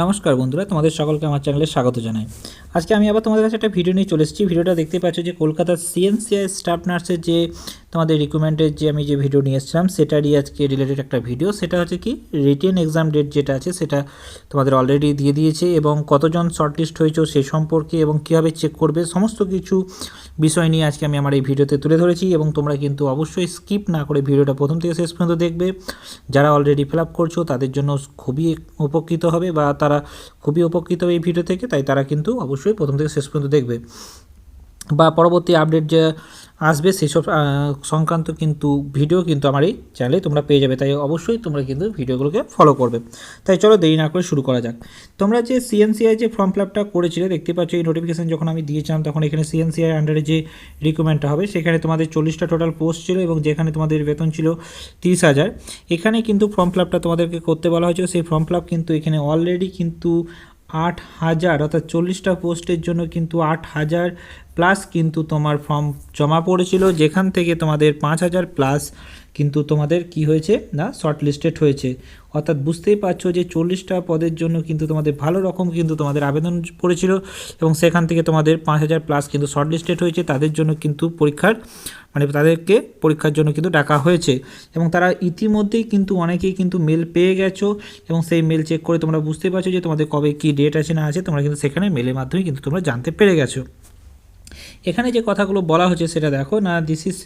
নমস্কার বন্ধুরা, তোমাদের সকলকে আমার চ্যানেলে স্বাগত জানাই। আজকে আমি আবার তোমাদের কাছে একটা ভিডিও নিয়ে চলে এসেছি। ভিডিওটা দেখতে পাচ্ছ যে কলকাতার সিএনসিআই স্টাফ নার্সের যে তোমাদের রিক্রুটমেন্টের যে আমি যে ভিডিও নিয়ে এসেছিলাম সেটারই আজকে রিলেটেড একটা ভিডিও। সেটা হচ্ছে কি, রিটেন এক্সাম ডেট যেটা আছে সেটা তোমাদের অলরেডি দিয়ে দিয়েছে এবং কতজন শর্টলিস্ট হয়েছে সেই সম্পর্কে এবং কীভাবে চেক করবে সমস্ত কিছু বিষয় নিয়ে আজকে আমি আমার এই ভিডিওতে তুলে ধরেছি। এবং তোমরা কিন্তু অবশ্যই স্কিপ না করে ভিডিওটা প্রথম থেকে শেষ পর্যন্ত দেখবে। যারা অলরেডি ফিল আপ করছো তাদের জন্য খুবই উপকৃত হবে বা তারা খুবই উপকৃত হবে এই ভিডিও থেকে, তাই তারা কিন্তু অবশ্যই প্রথম থেকে শেষ পর্যন্ত দেখবে বা পরবর্তী আপডেট যে আসবে সেসব সংক্রান্ত কিন্তু ভিডিও কিন্তু আমার এই চ্যানেলে তোমরা পেয়ে যাবে। তাই অবশ্যই তোমরা কিন্তু ভিডিওগুলোকে ফলো করবে। তাই চলো দেরি না করে শুরু করা যাক। তোমরা যে সিএনসিআই যে ফর্ম ফিল আপটা করেছিলে দেখতে পাচ্ছ, এই নোটিফিকেশান যখন আমি দিয়েছিলাম তখন এখানে সিএনসিআই আন্ডারে যে রিক্রুটমেন্টটা হবে সেখানে তোমাদের 40টা টোটাল পোস্ট ছিল এবং যেখানে তোমাদের বেতন ছিল 30,000। এখানে কিন্তু ফর্ম ফিল আপটা তোমাদেরকে করতে বলা হয়েছিল। সেই ফর্ম ফিল আপ কিন্তু এখানে অলরেডি কিন্তু 8,000 অর্থাৎ 40টা পোস্টের জন্য কিন্তু 8,000 প্লাস কিন্তু তোমার ফর্ম জমা পড়েছিল, যেখান থেকে তোমাদের 5,000 প্লাস কিন্তু তোমাদের কি হয়েছে না শর্ট লিস্টেড হয়েছে। অর্থাৎ বুঝতেই পারছো যে 40টা পদের জন্য কিন্তু তোমাদের ভালো রকম কিন্তু তোমাদের আবেদন পড়েছিল এবং সেখান থেকে তোমাদের 5,000 প্লাস কিন্তু শর্ট লিস্টেড হয়েছে। তাদের জন্য কিন্তু তাদেরকে পরীক্ষার জন্য কিন্তু ডাকা হয়েছে এবং তারা ইতিমধ্যেই কিন্তু অনেকেই কিন্তু মেল পেয়ে গেছো এবং সেই মেল চেক করে তোমরা বুঝতে পারছো যে তোমাদের কবে কী ডেট আছে না আছে, তোমরা কিন্তু সেখানে মেলের মাধ্যমে কিন্তু তোমরা জানতে পেরে গেছো। এখানে যে কথাগুলো বলা হচ্ছে সেটা দেখো না, this is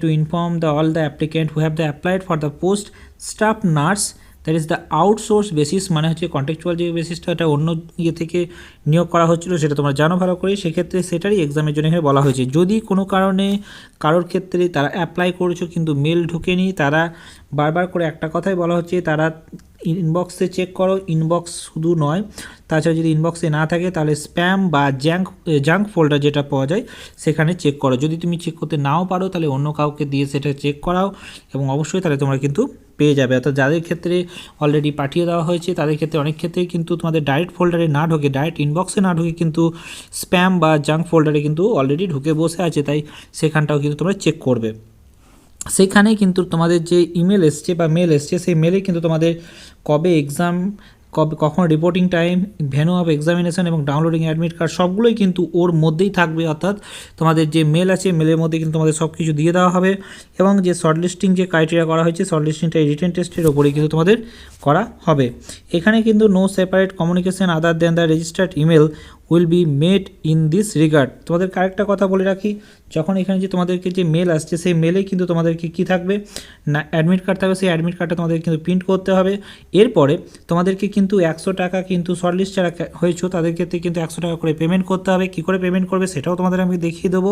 to inform all the applicant who have the applied for the post staff nurse that is the outsource basis, মানে হচ্ছে কন্ট্রাকচুয়াল যে বেসিসটা এটা অন্য ইয়ে থেকে নিয়োগ করা হচ্ছিল সেটা তোমরা জানো ভালো করে। সেক্ষেত্রে সেটারই এক্সামের জন্য এখানে বলা হয়েছে। যদি কোনো কারণে কারোর ক্ষেত্রে তারা অ্যাপ্লাই করেছো কিন্তু মেল ঢুকেনি, তারা বারবার করে একটা কথাই বলা হচ্ছে, তারা ইনবক্সে চেক করো। ইনবক্স শুধু নয়, তাছাড়া যদি ইনবক্সে না থাকে তাহলে স্প্যাম বা জাঙ্ক ফোল্ডার যেটা পাওয়া যায় সেখানে চেক করো। যদি তুমি চেক করতে নাও পারো তাহলে অন্য কাউকে দিয়ে সেটা চেক করাও এবং অবশ্যই তাহলে তোমরা কিন্তু পেয়ে যাবে। অর্থাৎ যাদের ক্ষেত্রে অলরেডি পাঠিয়ে দেওয়া হয়েছে তাদের ক্ষেত্রে অনেক ক্ষেত্রেই কিন্তু তোমাদের ডাইরেক্ট ফোল্ডারে না ঢোকে, ডাইরেক্ট ইনবক্সে না ঢুকে কিন্তু স্প্যাম বা জাঙ্ক ফোল্ডারে কিন্তু অলরেডি ঢুকে বসে আছে, তাই সেখানটাও কিন্তু তোমরা চেক করবে। সেখানে কিন্তু তোমাদের যে ইমেল এসছে বা মেল এসছে সেই মেলে কিন্তু তোমাদের কবে এক্সাম, কখন reporting time, venue of examination এবং ডাউনলোডিং অ্যাডমিট কার্ড সবগুলোই কিন্তু ওর মধ্যেই থাকবে। অর্থাৎ তোমাদের যে মেল আছে মেলের মধ্যে কিন্তু তোমাদের সব কিছু দিয়ে দেওয়া হবে এবং যে শর্টলিস্টিং যে ক্রাইটেরিয়া করা হয়েছে শর্টলিস্টিংটা এই রিটেন টেস্টের ওপরেই কিন্তু তোমাদের করা হবে। এখানে কিন্তু no separate communication other than the registered email will be made in this regard. তোমাদেরকে আরেকটা কথা বলে রাখি, যখন এখানে যে তোমাদেরকে যে মেল আসছে সেই মেলে কিন্তু তোমাদেরকে কী থাকবে না অ্যাডমিট কার্ড থাকবে। সেই অ্যাডমিট কার্ডটা তোমাদের কিন্তু প্রিন্ট করতে হবে। এরপরে তোমাদেরকে কিন্তু 100 টাকা কিন্তু শর্টলিস্ট যারা হয়েছো তাদের ক্ষেত্রে কিন্তু 100 টাকা করে পেমেন্ট করতে হবে। কী করে পেমেন্ট করবে সেটাও তোমাদের আমি দেখিয়ে দেবো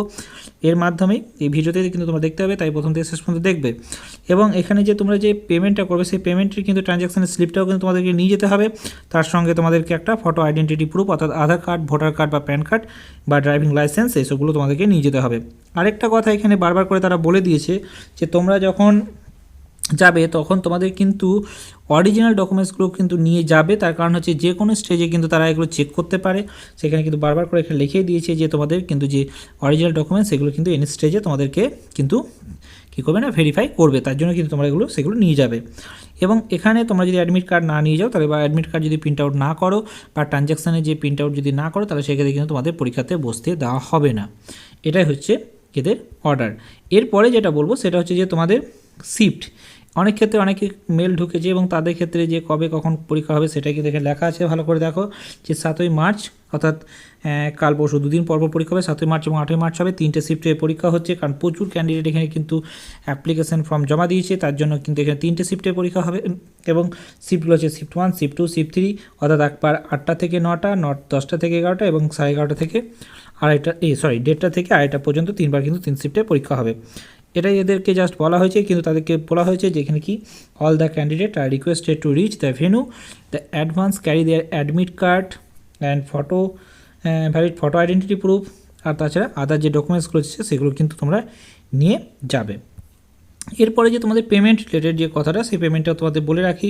এর মাধ্যমেই, এই ভিডিওতে কিন্তু তোমরা দেখতে হবে, তাই প্রথম থেকে শেষ পর্যন্ত দেখবে। এবং এখানে যে তোমরা যে পেমেন্টটা করবে সেই পেমেন্টের কিন্তু ট্রানজ্যাকশানের স্লিপটাও কিন্তু তোমাদেরকে নিয়ে যেতে হবে। তার সঙ্গে তোমাদেরকে একটা ফটো আইডেন্টিটি প্রুফ অর্থাৎ আধার কার্ড, ভোটার কার্ড বা প্যান কার্ড বা ড্রাইভিং লাইসেন্স এইসবগুলো তোমাদেরকে নিয়ে যেতে হবে। আরেকটা কথা এখানে বারবার করে তারা বলে দিয়েছে যে তোমরা যখন যাবে তখন তোমাদের কিন্তু অরিজিনাল ডকুমেন্টসগুলো কিন্তু নিয়ে যাবে। তার কারণ হচ্ছে যে কোনো স্টেজে কিন্তু তারা এগুলো চেক করতে পারে। সেখানে কিন্তু বারবার করে এখানে লিখেই দিয়েছে যে তোমাদের কিন্তু যে অরিজিনাল ডকুমেন্টস সেগুলো কিন্তু এনি স্টেজে তোমাদেরকে কিন্তু কী করবে না ভেরিফাই করবে, তার জন্য কিন্তু তোমরা সেগুলো নিয়ে যাবে। এবং এখানে তোমরা যদি অ্যাডমিট কার্ড না নিয়ে যাও তাহলে বা অ্যাডমিট কার্ড যদি প্রিন্ট আউট না করো বা ট্রানজ্যাকশানে যে প্রিন্ট আউট যদি না করো তাহলে সেক্ষেত্রে কিন্তু তোমাদের পরীক্ষাতে বসতে দেওয়া হবে না। এটাই হচ্ছে এদের অর্ডার। এরপরে যেটা বলবো সেটা হচ্ছে যে তোমাদের শিফট, অনেক ক্ষেত্রে অনেকে মেল ঢুকেছে এবং তাদের ক্ষেত্রে যে কবে কখন পরীক্ষা হবে সেটা কিন্তু এখানে লেখা আছে, ভালো করে দেখো যে 7ই মার্চ অর্থাৎ কাল পরশু দুদিন পর পরীক্ষা হবে। 7ই মার্চ এবং 8ই মার্চ হবে, 3টে শিফটে পরীক্ষা হচ্ছে। কারণ প্রচুর ক্যান্ডিডেট এখানে কিন্তু অ্যাপ্লিকেশন ফর্ম জমা দিয়েছে, তার জন্য কিন্তু এখানে 3টে শিফটে পরীক্ষা হবে এবং শিফটগুলো হচ্ছে শিফট 1, শিফট 2, শিফট 3 অর্থাৎ একবার 8টা থেকে 9টা, 10টা থেকে 11টা এবং 11:30 থেকে 1:30টা থেকে 2:30 পর্যন্ত 3বার কিন্তু 3 শিফটে পরীক্ষা হবে। এটাই এদেরকে জাস্ট বলা হয়েছে, কিন্তু তাদেরকে বলা হয়েছে যে এখানে কি all the candidate are requested to reach the venue the advance carry their admit card and valid photo identity proof, আর তাছাড়া আদার যে ডকুমেন্টসগুলো আছে সেগুলো কিন্তু তোমরা নিয়ে যাবে। এরপরে যে তোমাদের পেমেন্ট রিলেটেড যে কথাটা সেই পেমেন্টটা তোমাদের বলে রাখি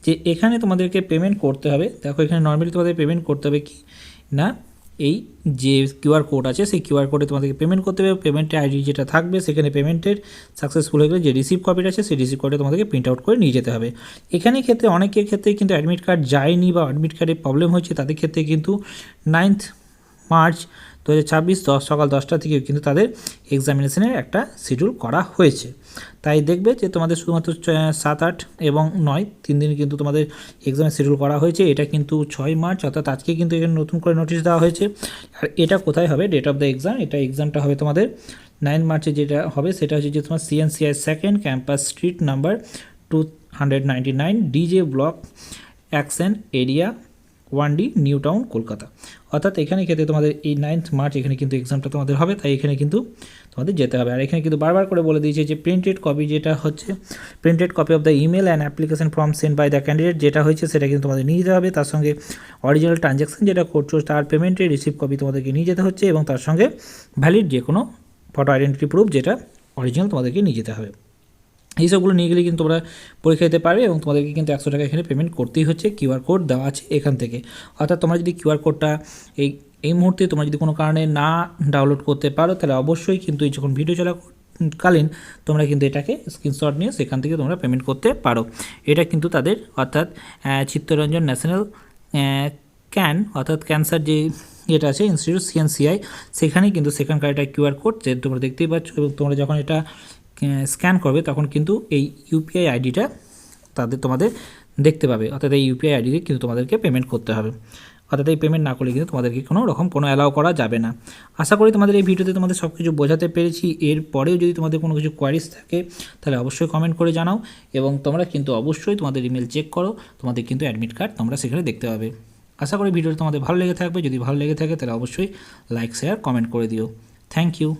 যে এখানে তোমাদেরকে পেমেন্ট করতে হবে। দেখো এখানে নর্মালি তোমাদের পেমেন্ট করতে হবে কি না এই যে কিউআর কোড আছে সেই কিউআর কোডে তোমাদেরকে পেমেন্ট করতে হবে। পেমেন্টের আইডি যেটা থাকবে সেখানে পেমেন্টের সাকসেসফুল হয়ে গেলে যে রিসিভ কপিটা আছে সেই রিসিভ কপিটা তোমাদেরকে প্রিন্ট আউট করে নিয়ে যেতে হবে। এখানে ক্ষেত্রে অনেকের ক্ষেত্রে কিন্তু অ্যাডমিট কার্ড যায়নি বা অ্যাডমিট কার্ডে প্রবলেম হয়েছে, তাদের ক্ষেত্রে কিন্তু 9 মার্চ 2026 সকাল 10টা থেকে কিন্তু তাদের এক্সামিনেশনের একটা শিডিউল করা হয়েছে। তাই দেখবে যে তোমাদের শুধুমাত্র 7, 8 এবং 9 3 দিন কিন্তু তোমাদের এক্সামের শিডিউল করা হয়েছে। এটা কিন্তু 6 মার্চ, অর্থাৎ আজকে কিন্তু এখানে নতুন করে নোটিশ দেওয়া হয়েছে। আর এটা কোথায় হবে, ডেট অফ দ্য এক্সাম, এটা এক্সামটা হবে তোমাদের 9 মার্চে। যেটা হবে সেটা হচ্ছে যে তোমার CNCI second campus street number 299 DJ block action area 1D new town Kolkata. অর্থাৎ এখানে ক্ষেত্রে তোমাদের এই 9 মার্চ এখানে কিন্তু এক্সামটা তোমাদের হবে, তাই এখানে কিন্তু তোমাদের যেতে হবে। আর এখানে কিন্তু বারবার করে বলে দিয়েছে যে প্রিন্টেড কপি যেটা হচ্ছে printed copy of the email and application form send by the candidate যেটা হয়েছে সেটা কিন্তু তোমাদের নিয়ে যেতে হবে। তার সঙ্গে অরিজিনাল ট্রানজ্যাকশন যেটা করছো তার পেমেন্টের রিসিভ কপি তোমাদেরকে নিয়ে যেতে হচ্ছে, এবং তার সঙ্গে ভ্যালিড যে কোনো ফটো আইডেন্টিটি প্রুফ যেটা অরিজিনাল তোমাদেরকে নিয়ে যেতে হবে। এইসবগুলো নিয়ে গেলে কিন্তু তোমরা পরীক্ষা দিতে পারবে, এবং তোমাদেরকে কিন্তু 100 টাকা এখানে পেমেন্ট করতেই হচ্ছে। কিউআর কোড দেওয়া আছে এখান থেকে। অর্থাৎ তোমরা যদি কিউআর কোডটা এই মুহূর্তে তোমরা যদি কোনো কারণে না ডাউনলোড করতে পারো, তাহলে অবশ্যই কিন্তু এই যখন ভিডিও চলাকালীন তোমরা কিন্তু এটাকে স্ক্রিনশট নিয়ে সেখান থেকে তোমরা পেমেন্ট করতে পারো। এটা কিন্তু তাদের অর্থাৎ চিত্তরঞ্জন ন্যাশনাল অর্থাৎ ক্যান্সার যে এটা আছে ইনস্টিটিউট CNCI, সেখানেই কিন্তু সেখানকার এটা কিউআর কোড যে তোমরা দেখতেই পাচ্ছ, এবং তোমরা যখন এটা স্ক্যান করবে তখন কিন্তু এই ইউপিআই আইডিটা তোমাদের দেখতে পাবে। অর্থাৎ এই ইউপিআই আইডিতে কিন্তু তোমাদেরকে পেমেন্ট করতে হবে। অর্থাৎ এই পেমেন্ট না করলে কিন্তু তোমাদেরকে কোনো অ্যালাউ করা যাবে না। আশা করি তোমাদের এই ভিডিওতে তোমাদের সব কিছু বোঝাতে পেরেছি। এর পরেও যদি তোমাদের কোনো কিছু কোয়ারিজ থাকে তাহলে অবশ্যই কমেন্ট করে জানাও, এবং তোমরা কিন্তু অবশ্যই তোমাদের ইমেল চেক করো, তোমাদের কিন্তু অ্যাডমিট কার্ড তোমরা সেখানে দেখতে পাবে। আশা করি ভিডিওটা তোমাদের ভালো লেগে থাকবে। যদি ভালো লেগে থাকে তাহলে অবশ্যই লাইক, শেয়ার, কমেন্ট করে দিও। Thank you.